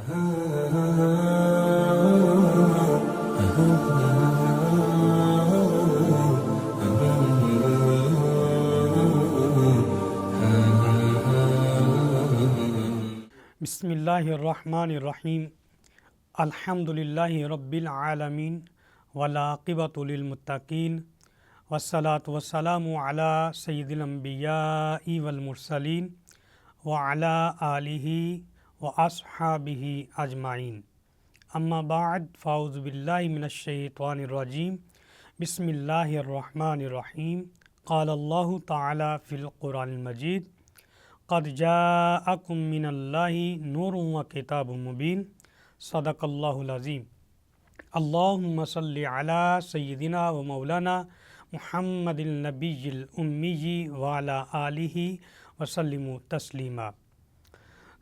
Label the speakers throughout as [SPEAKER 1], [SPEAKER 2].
[SPEAKER 1] بسم اللہ الرحمن الرحیم الحمدللہ رب العالمین والعاقبۃ للمتقین والصلاۃ والسلام علی سید الانبیاء والمرسلین وعلی آلہ واصحابہ اجمعین اما بعد فاعوذ باللہ من الشیطان الرجیم بسم اللہ الرحمن الرحیم قال اللہ تعالی فی القرآن المجید قد جاءکم من اللہ نور و کتاب مبین صدق اللہ العظیم اللہم صلی علی سیدنا و مولانا محمد النبی الامی وعلی آلہ وسلم تسلیما۔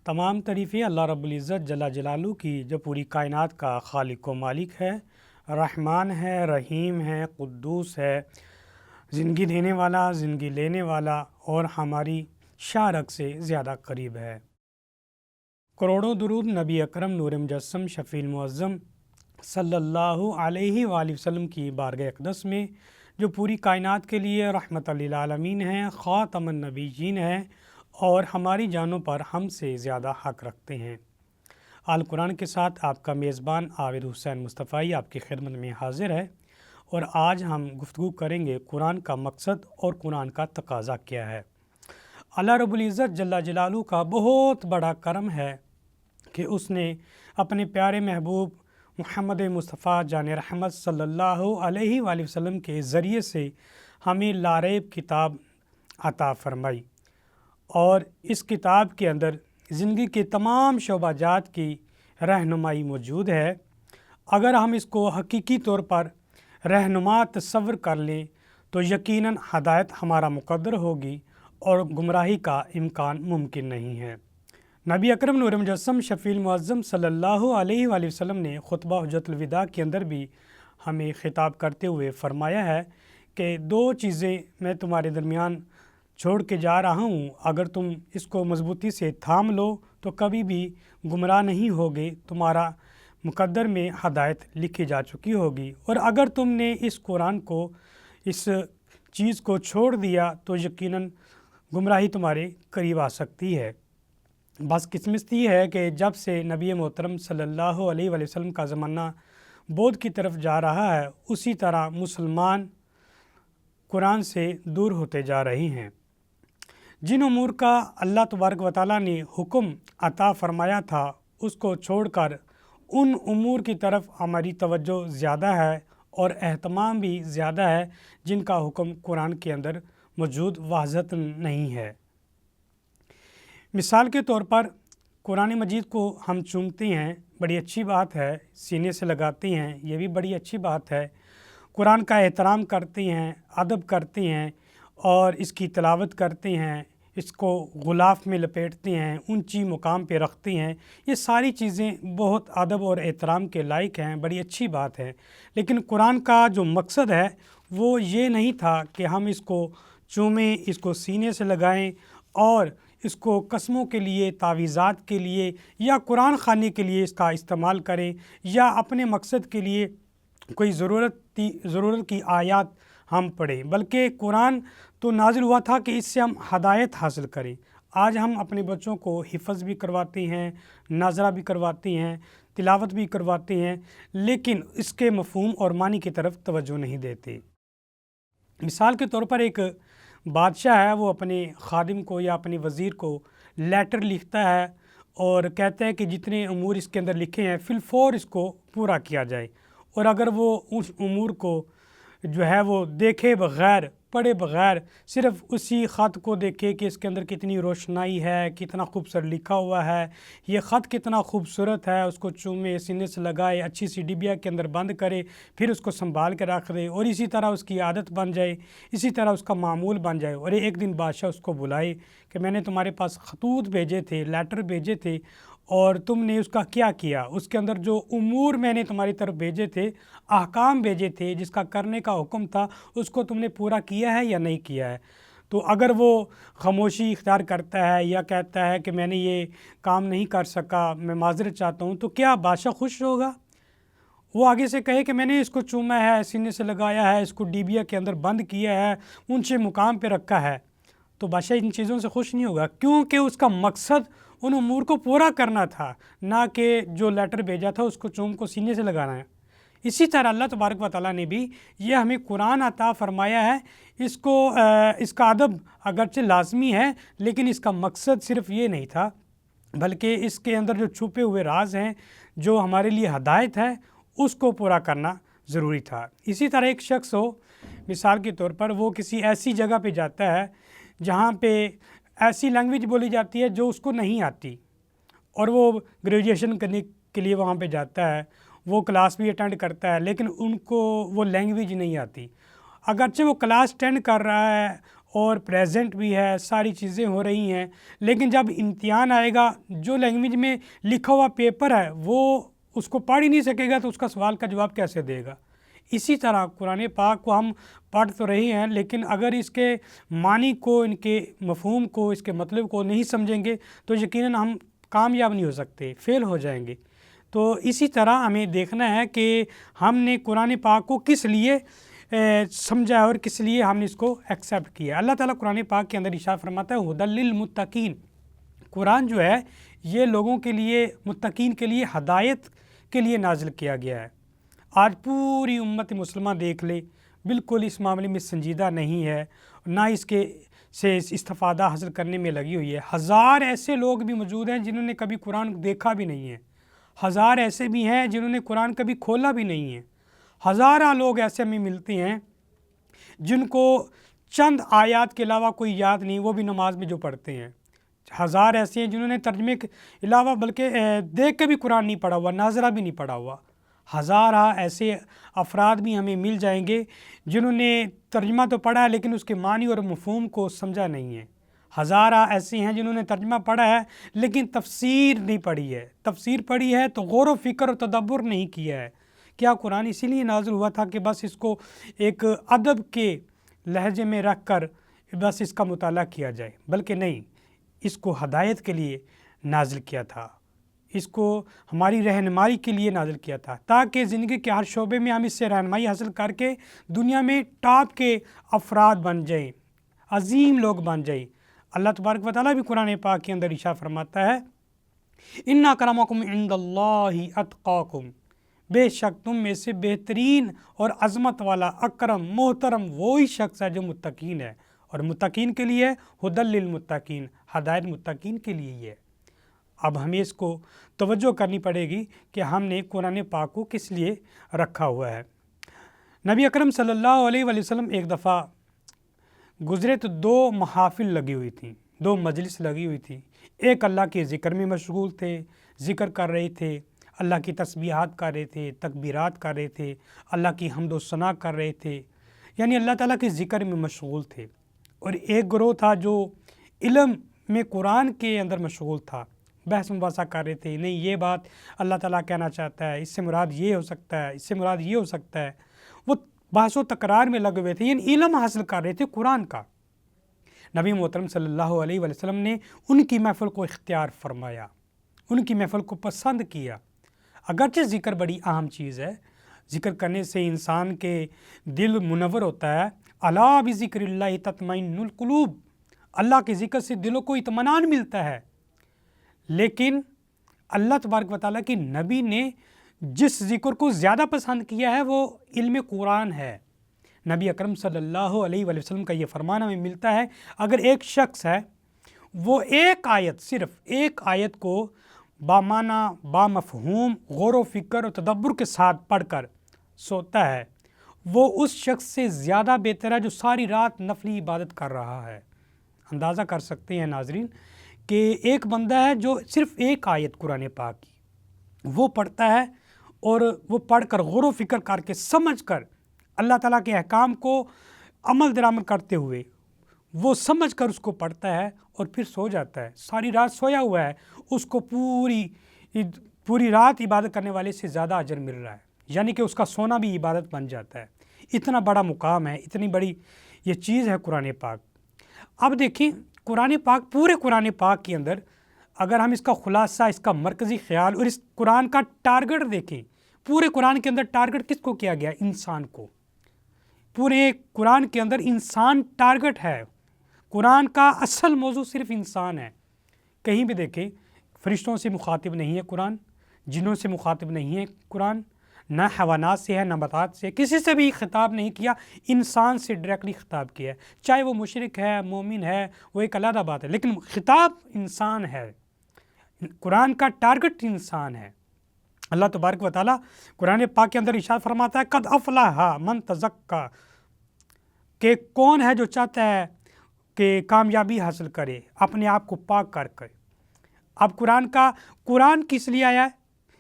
[SPEAKER 1] تمام تعریفیں اللہ رب العزت جل جلالہ کی جو پوری کائنات کا خالق و مالک ہے، رحمان ہے، رحیم ہے، قدوس ہے، زندگی دینے والا، زندگی لینے والا اور ہماری شارک سے زیادہ قریب ہے۔ کروڑوں درود نبی اکرم نور مجسم شفیع المعظم صلی اللہ علیہ وآلہ وسلم کی بارگاہ اقدس میں جو پوری کائنات کے لیے رحمت للعالمین ہیں، خاتم النبیین ہیں اور ہماری جانوں پر ہم سے زیادہ حق رکھتے ہیں۔ آل قرآن کے ساتھ آپ کا میزبان عابد حسین مصطفی آپ کی خدمت میں حاضر ہے، اور آج ہم گفتگو کریں گے قرآن کا مقصد اور قرآن کا تقاضا کیا ہے۔ اللہ رب العزت جل جلالہ کا بہت بڑا کرم ہے کہ اس نے اپنے پیارے محبوب محمد مصطفیٰ جان رحمت صلی اللہ علیہ وآلہ وسلم کے ذریعے سے ہمیں لاریب کتاب عطا فرمائی، اور اس کتاب کے اندر زندگی کے تمام شعبہ جات کی رہنمائی موجود ہے۔ اگر ہم اس کو حقیقی طور پر رہنما تصور کر لیں تو یقیناً ہدایت ہمارا مقدر ہوگی اور گمراہی کا امکان ممکن نہیں ہے۔ نبی اکرم نور مجسم شفیع المعظم صلی اللہ علیہ وآلہ وسلم نے خطبہ حجۃ الوداع کے اندر بھی ہمیں خطاب کرتے ہوئے فرمایا ہے کہ دو چیزیں میں تمہارے درمیان چھوڑ کے جا رہا ہوں، اگر تم اس کو مضبوطی سے تھام لو تو کبھی بھی گمراہ نہیں ہوگے، تمہارا مقدر میں ہدایت لکھی جا چکی ہوگی، اور اگر تم نے اس قرآن کو، اس چیز کو چھوڑ دیا تو یقیناً گمراہی تمہارے قریب آ سکتی ہے۔ بس قسمت یہ ہے کہ جب سے نبی محترم صلی اللہ علیہ وآلہ وسلم کا زمانہ بود کی طرف جا رہا ہے، اسی طرح مسلمان قرآن سے دور ہوتے جا رہے ہیں۔ جن امور کا اللہ تبارک و تعالیٰ نے حکم عطا فرمایا تھا، اس کو چھوڑ کر ان امور کی طرف ہماری توجہ زیادہ ہے اور اہتمام بھی زیادہ ہے جن کا حکم قرآن کے اندر موجود واضح نہیں ہے۔ مثال کے طور پر قرآن مجید کو ہم چومتے ہیں، بڑی اچھی بات ہے، سینے سے لگاتے ہیں، یہ بھی بڑی اچھی بات ہے۔ قرآن کا احترام کرتے ہیں، ادب کرتے ہیں اور اس کی تلاوت کرتے ہیں، اس کو غلاف میں لپیٹتے ہیں، اونچی مقام پہ رکھتے ہیں، یہ ساری چیزیں بہت ادب اور احترام کے لائق ہیں، بڑی اچھی بات ہے۔ لیکن قرآن کا جو مقصد ہے وہ یہ نہیں تھا کہ ہم اس کو چومیں، اس کو سینے سے لگائیں اور اس کو قسموں کے لیے، تعویذات کے لیے یا قرآن خوانی کے لیے اس کا استعمال کریں، یا اپنے مقصد کے لیے کوئی ضرورت کی آیات ہم پڑھیں، بلکہ قرآن تو نازل ہوا تھا کہ اس سے ہم ہدایت حاصل کریں۔ آج ہم اپنے بچوں کو حفظ بھی کرواتے ہیں، ناظرہ بھی کرواتے ہیں، تلاوت بھی کرواتے ہیں، لیکن اس کے مفہوم اور معنی کی طرف توجہ نہیں دیتے۔ مثال کے طور پر ایک بادشاہ ہے، وہ اپنے خادم کو یا اپنے وزیر کو لیٹر لکھتا ہے اور کہتا ہے کہ جتنے امور اس کے اندر لکھے ہیں فی الفور اس کو پورا کیا جائے، اور اگر وہ اس امور کو جو ہے وہ دیکھے بغیر، پڑھے بغیر، صرف اسی خط کو دیکھے کہ اس کے اندر کتنی روشنائی ہے، کتنا خوبصورت لکھا ہوا ہے، یہ خط کتنا خوبصورت ہے، اس کو چومے، سینے سے لگائے، اچھی سی ڈبیا کے اندر بند کرے، پھر اس کو سنبھال کے رکھ دے، اور اسی طرح اس کی عادت بن جائے، اسی طرح اس کا معمول بن جائے، اور ایک دن بادشاہ اس کو بلائے کہ میں نے تمہارے پاس خطوط بھیجے تھے، لیٹر بھیجے تھے، اور تم نے اس کا کیا کیا؟ اس کے اندر جو امور میں نے تمہاری طرف بھیجے تھے، احکام بھیجے تھے، جس کا کرنے کا حکم تھا، اس کو تم نے پورا کیا ہے یا نہیں کیا ہے؟ تو اگر وہ خاموشی اختیار کرتا ہے یا کہتا ہے کہ میں نے یہ کام نہیں کر سکا، میں معذرت چاہتا ہوں، تو کیا بادشاہ خوش ہوگا؟ وہ آگے سے کہے کہ میں نے اس کو چوما ہے، سینے سے لگایا ہے، اس کو ڈیبیا کے اندر بند کیا ہے، اونچے مقام پہ رکھا ہے، تو بادشاہ ان چیزوں سے خوش نہیں ہوگا، کیونکہ اس کا مقصد ان امور کو پورا کرنا تھا، نہ کہ جو لیٹر بھیجا تھا اس کو چوم کو سینے سے لگانا ہے۔ اسی طرح اللہ تبارک و تعالیٰ نے بھی یہ ہمیں قرآن عطا فرمایا ہے، اس کا ادب اگرچہ لازمی ہے، لیکن اس کا مقصد صرف یہ نہیں تھا، بلکہ اس کے اندر جو چھپے ہوئے راز ہیں، جو ہمارے لیے ہدایت ہے، اس کو پورا کرنا ضروری تھا۔ اسی طرح ایک شخص ہو، مثال کے طور پر وہ کسی ایسی جگہ پہ جاتا ہے جہاں پہ ایسی لینگویج بولی جاتی ہے جو اس کو نہیں آتی، اور وہ گریجویشن کرنے کے لیے وہاں پہ جاتا ہے، وہ کلاس بھی اٹینڈ کرتا ہے، لیکن ان کو وہ لینگویج نہیں آتی۔ اگرچہ وہ کلاس اٹینڈ کر رہا ہے اور پریزنٹ بھی ہے، ساری چیزیں ہو رہی ہیں، لیکن جب امتحان آئے گا، جو لینگویج میں لکھا ہوا پیپر ہے وہ اس کو پڑھ ہی نہیں سکے گا، تو اس کا سوال کا جواب کیسے دے گا؟ اسی طرح قرآن پاک کو ہم پڑھ تو رہے ہیں، لیکن اگر اس کے معنی کو، ان کے مفہوم کو، اس کے مطلب کو نہیں سمجھیں گے تو یقیناً ہم کامیاب نہیں ہو سکتے، فیل ہو جائیں گے۔ تو اسی طرح ہمیں دیکھنا ہے کہ ہم نے قرآن پاک کو کس لیے سمجھا اور کس لیے ہم نے اس کو ایکسیپٹ کیا۔ اللہ تعالیٰ قرآن پاک کے اندر ارشاد فرماتا ہے ھدی للمتقین، قرآن جو ہے یہ لوگوں کے لیے، متقین کے لیے ہدایت کے لیے نازل کیا گیا ہے۔ آج پوری امت مسلمہ دیکھ لے، بالکل اس معاملے میں سنجیدہ نہیں ہے، نہ اس کے سے استفادہ حاصل کرنے میں لگی ہوئی ہے۔ ہزار ایسے لوگ بھی موجود ہیں جنہوں نے کبھی قرآن دیکھا بھی نہیں ہے، ہزار ایسے بھی ہیں جنہوں نے قرآن کبھی کھولا بھی نہیں ہے، ہزارہ لوگ ایسے ہمیں ملتے ہیں جن کو چند آیات کے علاوہ کوئی یاد نہیں، وہ بھی نماز میں جو پڑھتے ہیں۔ ہزار ایسے ہیں جنہوں نے ترجمے کے علاوہ بلکہ دیکھ کے بھی قرآن نہیں پڑھا ہوا، ناظرہ بھی نہیں پڑھا ہوا۔ ہزارہ ایسے افراد بھی ہمیں مل جائیں گے جنہوں نے ترجمہ تو پڑھا ہے لیکن اس کے معنی اور مفہوم کو سمجھا نہیں ہے۔ ہزارہ ایسے ہیں جنہوں نے ترجمہ پڑھا ہے لیکن تفسیر نہیں پڑھی ہے، تفسیر پڑھی ہے تو غور و فکر اور تدبر نہیں کیا ہے۔ کیا قرآن اسی لیے نازل ہوا تھا کہ بس اس کو ایک ادب کے لہجے میں رکھ کر بس اس کا مطالعہ کیا جائے؟ بلکہ نہیں، اس کو ہدایت کے لیے نازل کیا تھا، اس کو ہماری رہنمائی کے لیے نازل کیا تھا، تاکہ زندگی کے ہر شعبے میں ہم اس سے رہنمائی حاصل کر کے دنیا میں ٹاپ کے افراد بن جائیں، عظیم لوگ بن جائیں۔ اللہ تبارک و تعالیٰ بھی قرآن پاک کے اندر ارشاد فرماتا ہے اِنَّ أَكْرَمَكُمْ عِندَ اللَّهِ أَتْقَاكُمْ، بے شک تم میں سے بہترین اور عظمت والا، اکرم، محترم وہی شخص ہے جو متقین ہے، اور متقین کے لیے ھدی للمتقین، ہدایت متقین کے لیے ہی ہے۔ اب ہمیں اس کو توجہ کرنی پڑے گی کہ ہم نے قرآن پاک کو کس لیے رکھا ہوا ہے۔ نبی اکرم صلی اللہ علیہ وآلہ وسلم ایک دفعہ گزرے تو دو محافل لگی ہوئی تھیں، دو مجلس لگی ہوئی تھی۔ ایک اللہ کے ذکر میں مشغول تھے، ذکر کر رہے تھے، اللہ کی تسبیحات کر رہے تھے، تکبیرات کر رہے تھے، اللہ کی حمد و ثنا کر رہے تھے، یعنی اللہ تعالیٰ کے ذکر میں مشغول تھے۔ اور ایک گروہ تھا جو علم میں قرآن کے اندر مشغول تھا، بحث مباحثہ کر رہے تھے، نہیں یہ بات اللہ تعالیٰ کہنا چاہتا ہے، اس سے مراد یہ ہو سکتا ہے، اس سے مراد یہ ہو سکتا ہے۔ وہ بحث و تکرار میں لگے ہوئے تھے، یعنی علم حاصل کر رہے تھے قرآن کا۔ نبی محترم صلی اللہ علیہ وآلہ وسلم نے ان کی محفل کو اختیار فرمایا، ان کی محفل کو پسند کیا۔ اگرچہ ذکر بڑی اہم چیز ہے، ذکر کرنے سے انسان کے دل منور ہوتا ہے، الا بذکر اللہ تطمئن القلوب، اللہ کے ذکر سے دلوں کو اطمینان ملتا ہے۔ لیکن اللہ تبارک و تعالیٰ کی نبی نے جس ذکر کو زیادہ پسند کیا ہے وہ علم قرآن ہے۔ نبی اکرم صلی اللہ علیہ وآلہ وسلم کا یہ فرمان ہمیں ملتا ہے، اگر ایک شخص ہے وہ ایک آیت، صرف ایک آیت کو بامعنی، بامفہوم، غور و فکر اور تدبر کے ساتھ پڑھ کر سوتا ہے، وہ اس شخص سے زیادہ بہتر ہے جو ساری رات نفلی عبادت کر رہا ہے۔ اندازہ کر سکتے ہیں ناظرین کہ ایک بندہ ہے جو صرف ایک آیت قرآن پاک کی وہ پڑھتا ہے، اور وہ پڑھ کر غور و فکر کر کے سمجھ کر اللہ تعالیٰ کے احکام کو عمل درآمد کرتے ہوئے وہ سمجھ کر اس کو پڑھتا ہے اور پھر سو جاتا ہے، ساری رات سویا ہوا ہے، اس کو پوری رات عبادت کرنے والے سے زیادہ اجر مل رہا ہے، یعنی کہ اس کا سونا بھی عبادت بن جاتا ہے۔ اتنا بڑا مقام ہے، اتنی بڑی یہ چیز ہے قرآن پاک۔ اب دیکھیں قرآن پاک، پورے قرآن پاک کے اندر اگر ہم اس کا خلاصہ، اس کا مرکزی خیال اور اس قرآن کا ٹارگٹ دیکھیں، پورے قرآن کے اندر ٹارگٹ کس کو کیا گیا؟ انسان کو۔ پورے قرآن کے اندر انسان ٹارگٹ ہے، قرآن کا اصل موضوع صرف انسان ہے۔ کہیں بھی دیکھیں فرشتوں سے مخاطب نہیں ہے قرآن، جنوں سے مخاطب نہیں ہے قرآن، نہ حیوانات سے ہے، نہ نباتات سے، کسی سے بھی خطاب نہیں کیا، انسان سے ڈائریکٹلی خطاب کیا ہے۔ چاہے وہ مشرک ہے، مومن ہے، وہ ایک علیحدہ بات ہے، لیکن خطاب انسان ہے، قرآن کا ٹارگٹ انسان ہے۔ اللہ تبارک و تعالیٰ قرآن پاک کے اندر ارشاد فرماتا ہے قد افلح من تزکا، کہ کون ہے جو چاہتا ہے کہ کامیابی حاصل کرے اپنے آپ کو پاک کر کے۔ اب قرآن کس لیے آیا ہے؟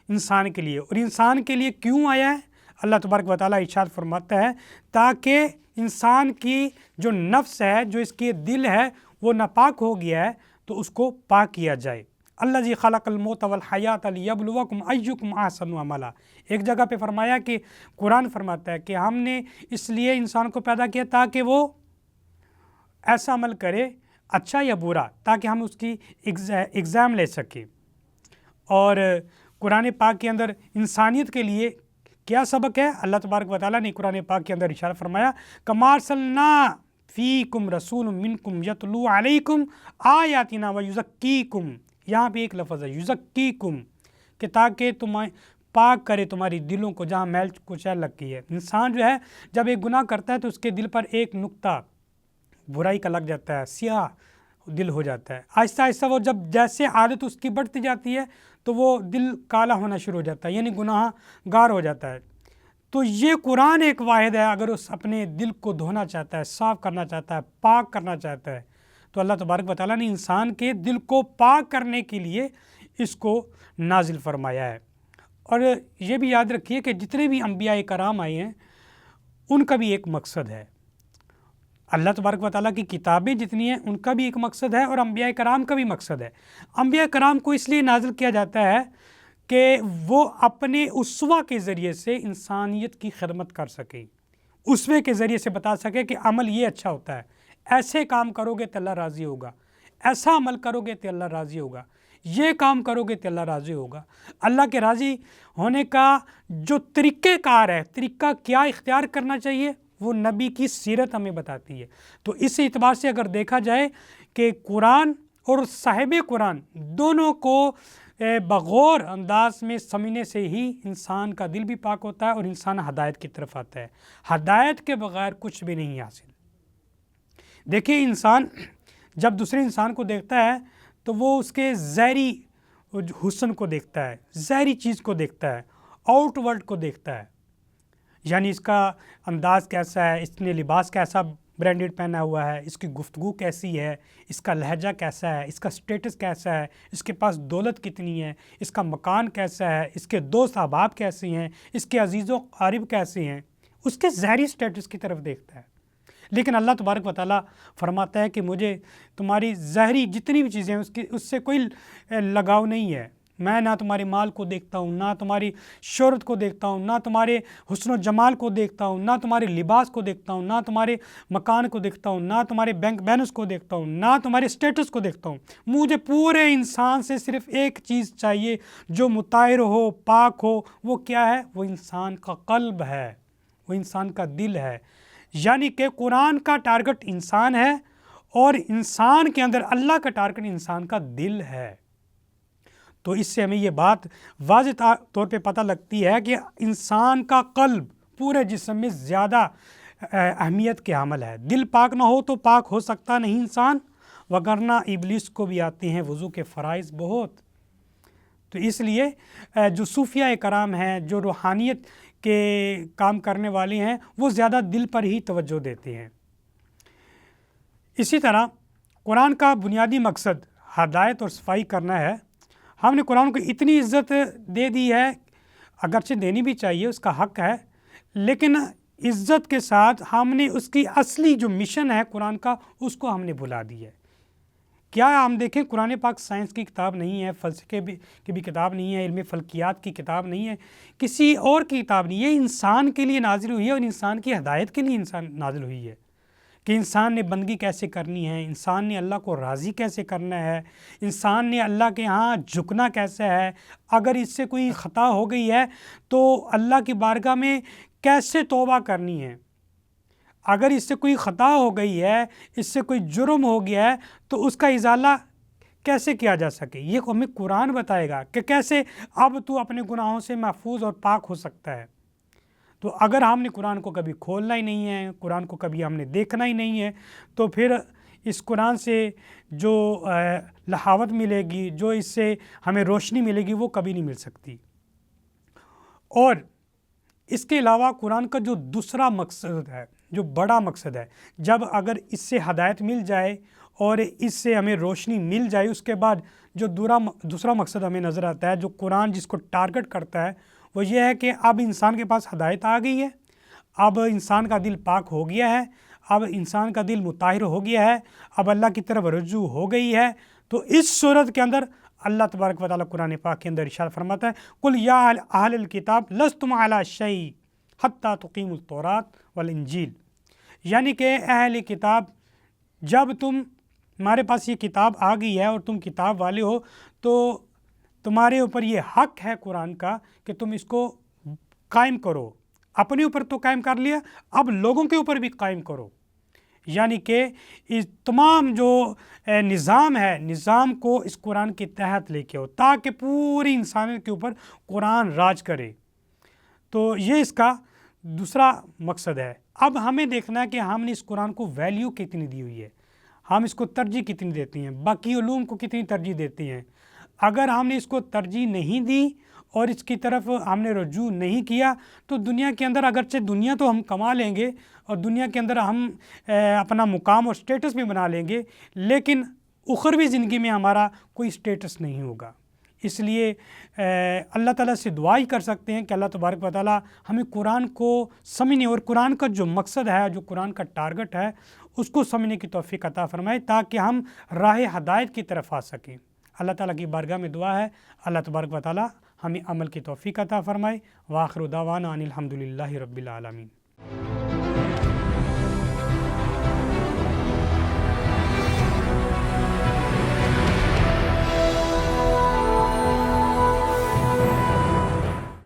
[SPEAKER 1] انسان کے لیے۔ اور انسان کے لیے کیوں آیا ہے؟ اللہ تبارک و تعالیٰ ارشاد فرماتا ہے تاکہ انسان کی جو نفس ہے، جو اس کے دل ہے، وہ ناپاک ہو گیا ہے تو اس کو پاک کیا جائے۔ الذی خلق الموت والحیات لیبلوکم ایکم احسن عملا۔ ایک جگہ پہ فرمایا کہ قرآن فرماتا ہے کہ ہم نے اس لیے انسان کو پیدا کیا تاکہ وہ ایسا عمل کرے اچھا یا برا، تاکہ ہم اس کی ایگزام لے سکیں۔ اور قرآن پاک کے اندر انسانیت کے لیے کیا سبق ہے؟ اللہ تبارک و تعالیٰ نے قرآن پاک کے اندر ارشاد فرمایا کما ارسلنا فیکم رسول منکم یتلو علیکم آیاتنا ویزکیکم۔ یہاں پہ ایک لفظ ہے یزکیکم، کہ تاکہ تمہیں پاک کرے تمہاری دلوں کو جہاں میل کچیل لگی ہے۔ انسان جو ہے جب ایک گناہ کرتا ہے تو اس کے دل پر ایک نقطہ برائی کا لگ جاتا ہے، سیاہ دل ہو جاتا ہے۔ آہستہ آہستہ وہ جب جیسے عادت اس کی بڑھتی جاتی ہے تو وہ دل کالا ہونا شروع ہو جاتا ہے، یعنی گناہ گار ہو جاتا ہے۔ تو یہ قرآن ایک واحد ہے، اگر اس اپنے دل کو دھونا چاہتا ہے، صاف کرنا چاہتا ہے، پاک کرنا چاہتا ہے، تو اللہ تبارک و تعالیٰ نے انسان کے دل کو پاک کرنے کے لیے اس کو نازل فرمایا ہے۔ اور یہ بھی یاد رکھیے کہ جتنے بھی انبیاء کرام آئے ہیں ان کا بھی ایک مقصد ہے۔ اللہ تبارک و تعالیٰ کی کتابیں جتنی ہیں ان کا بھی ایک مقصد ہے اور انبیاء کرام کا بھی مقصد ہے۔ انبیاء کرام کو اس لیے نازل کیا جاتا ہے کہ وہ اپنے اسوہ کے ذریعے سے انسانیت کی خدمت کر سکیں، اسوے کے ذریعے سے بتا سکے کہ عمل یہ اچھا ہوتا ہے، ایسے کام کرو گے تو اللہ راضی ہوگا، ایسا عمل کرو گے تو اللہ راضی ہوگا، یہ کام کرو گے تو اللہ راضی ہوگا۔ اللہ کے راضی ہونے کا جو طریقہ کار ہے، طریقہ کیا اختیار کرنا چاہیے، وہ نبی کی سیرت ہمیں بتاتی ہے۔ تو اس اعتبار سے اگر دیکھا جائے کہ قرآن اور صاحب قرآن دونوں کو بغور انداز میں سمجھنے سے ہی انسان کا دل بھی پاک ہوتا ہے اور انسان ہدایت کی طرف آتا ہے۔ ہدایت کے بغیر کچھ بھی نہیں حاصل۔ دیکھیے انسان جب دوسرے انسان کو دیکھتا ہے تو وہ اس کے ظاہری حسن کو دیکھتا ہے، ظاہری چیز کو دیکھتا ہے، آؤٹ ورڈ کو دیکھتا ہے، یعنی اس کا انداز کیسا ہے، اس نے لباس کیسا برانڈڈ پہنا ہوا ہے، اس کی گفتگو کیسی ہے، اس کا لہجہ کیسا ہے، اس کا سٹیٹس کیسا ہے، اس کے پاس دولت کتنی ہے، اس کا مکان کیسا ہے، اس کے دوست احباب کیسے ہیں، اس کے عزیز و قارب کیسے ہیں، اس کے ظاہری سٹیٹس کی طرف دیکھتا ہے۔ لیکن اللہ تبارک و تعالیٰ فرماتا ہے کہ مجھے تمہاری ظاہری جتنی بھی چیزیں ہیں اس سے کوئی لگاؤ نہیں ہے۔ میں نہ تمہارے مال کو دیکھتا ہوں، نہ تمہاری شہرت کو دیکھتا ہوں، نہ تمہارے حسن و جمال کو دیکھتا ہوں، نہ تمہارے لباس کو دیکھتا ہوں، نہ تمہارے مکان کو دیکھتا ہوں، نہ تمہارے بینک بیلنس کو دیکھتا ہوں، نہ تمہارے سٹیٹس کو دیکھتا ہوں۔ مجھے پورے انسان سے صرف ایک چیز چاہیے جو مطہر ہو، پاک ہو۔ وہ کیا ہے؟ وہ انسان کا قلب ہے، وہ انسان کا دل ہے۔ یعنی کہ قرآن کا ٹارگٹ انسان ہے اور انسان کے اندر اللہ کا ٹارگٹ انسان کا دل ہے۔ تو اس سے ہمیں یہ بات واضح طور پہ پتہ لگتی ہے کہ انسان کا قلب پورے جسم میں زیادہ اہمیت کے حامل ہے۔ دل پاک نہ ہو تو پاک ہو سکتا نہیں انسان، وگرنہ ابلیس کو بھی آتے ہیں وضو کے فرائض بہت۔ تو اس لیے جو صوفیہ کرام ہیں، جو روحانیت کے کام کرنے والے ہیں، وہ زیادہ دل پر ہی توجہ دیتے ہیں۔ اسی طرح قرآن کا بنیادی مقصد ہدایت اور صفائی کرنا ہے۔ ہم نے قرآن کو اتنی عزت دے دی ہے، اگرچہ دینی بھی چاہیے، اس کا حق ہے، لیکن عزت کے ساتھ ہم نے اس کی اصلی جو مشن ہے قرآن کا، اس کو ہم نے بھلا دی ہے۔ کیا ہم دیکھیں قرآن پاک سائنس کی کتاب نہیں ہے، فلسفے کی بھی کتاب نہیں ہے، علم فلکیات کی کتاب نہیں ہے، کسی اور کی کتاب نہیں ہے، یہ انسان کے لیے نازل ہوئی ہے اور انسان کی ہدایت کے لیے انسان نازل ہوئی ہے۔ کہ انسان نے بندگی کیسے کرنی ہے، انسان نے اللہ کو راضی کیسے کرنا ہے، انسان نے اللہ کے ہاں جھکنا کیسے ہے، اگر اس سے کوئی خطا ہو گئی ہے تو اللہ کی بارگاہ میں کیسے توبہ کرنی ہے، اگر اس سے کوئی خطا ہو گئی ہے، اس سے کوئی جرم ہو گیا ہے تو اس کا ازالہ کیسے کیا جا سکے، یہ ہمیں قرآن بتائے گا کہ کیسے اب تو اپنے گناہوں سے محفوظ اور پاک ہو سکتا ہے۔ تو اگر ہم نے قرآن کو کبھی کھولنا ہی نہیں ہے، قرآن کو کبھی ہم نے دیکھنا ہی نہیں ہے، تو پھر اس قرآن سے جو لہاوت ملے گی، جو اس سے ہمیں روشنی ملے گی، وہ کبھی نہیں مل سکتی۔ اور اس کے علاوہ قرآن کا جو دوسرا مقصد ہے، جو بڑا مقصد ہے، جب اگر اس سے ہدایت مل جائے اور اس سے ہمیں روشنی مل جائے، اس کے بعد جو دوسرا مقصد ہمیں نظر آتا ہے، جو قرآن جس کو ٹارگٹ کرتا ہے، وہ یہ ہے کہ اب انسان کے پاس ہدایت آ گئی ہے، اب انسان کا دل پاک ہو گیا ہے، اب انسان کا دل مطہر ہو گیا ہے، اب اللہ کی طرف رجوع ہو گئی ہے۔ تو اس صورت کے اندر اللہ تبارک و تعالیٰ قرآن پاک کے اندر ارشاد فرماتا ہے، قل یا اہل الکتاب لستم علی شیء حتی تقیموا التوراۃ والانجیل، یعنی کہ اہل کتاب جب تمہارے پاس یہ کتاب آ گئی ہے اور تم کتاب والے ہو تو تمہارے اوپر یہ حق ہے قرآن کا کہ تم اس کو قائم کرو، اپنے اوپر تو قائم کر لیا، اب لوگوں کے اوپر بھی قائم کرو، یعنی کہ اس تمام جو نظام ہے، نظام کو اس قرآن کے تحت لے کے آؤ تاکہ پوری انسانیت کے اوپر قرآن راج کرے۔ تو یہ اس کا دوسرا مقصد ہے۔ اب ہمیں دیکھنا ہے کہ ہم نے اس قرآن کو ویلیو کتنی دی ہوئی ہے، ہم اس کو ترجیح کتنی دیتے ہیں، باقی علوم کو کتنی ترجیح دیتے ہیں۔ اگر ہم نے اس کو ترجیح نہیں دی اور اس کی طرف ہم نے رجوع نہیں کیا تو دنیا کے اندر اگرچہ دنیا تو ہم کما لیں گے اور دنیا کے اندر ہم اپنا مقام اور سٹیٹس بھی بنا لیں گے، لیکن اخروی زندگی میں ہمارا کوئی سٹیٹس نہیں ہوگا۔ اس لیے اللہ تعالیٰ سے دعا ہی کر سکتے ہیں کہ اللہ تبارک و تعالیٰ ہمیں قرآن کو سمجھنے اور قرآن کا جو مقصد ہے، جو قرآن کا ٹارگٹ ہے، اس کو سمجھنے کی توفیق عطا فرمائے تاکہ ہم راہ ہدایت کی طرف آ سکیں۔ اللہ تعالیٰ کی بارگاہ میں دعا ہے اللہ تبارک و تعالیٰ ہمیں عمل کی توفیق عطا فرمائے۔ وآخر دعوانا ان الحمد للہ رب العالمین۔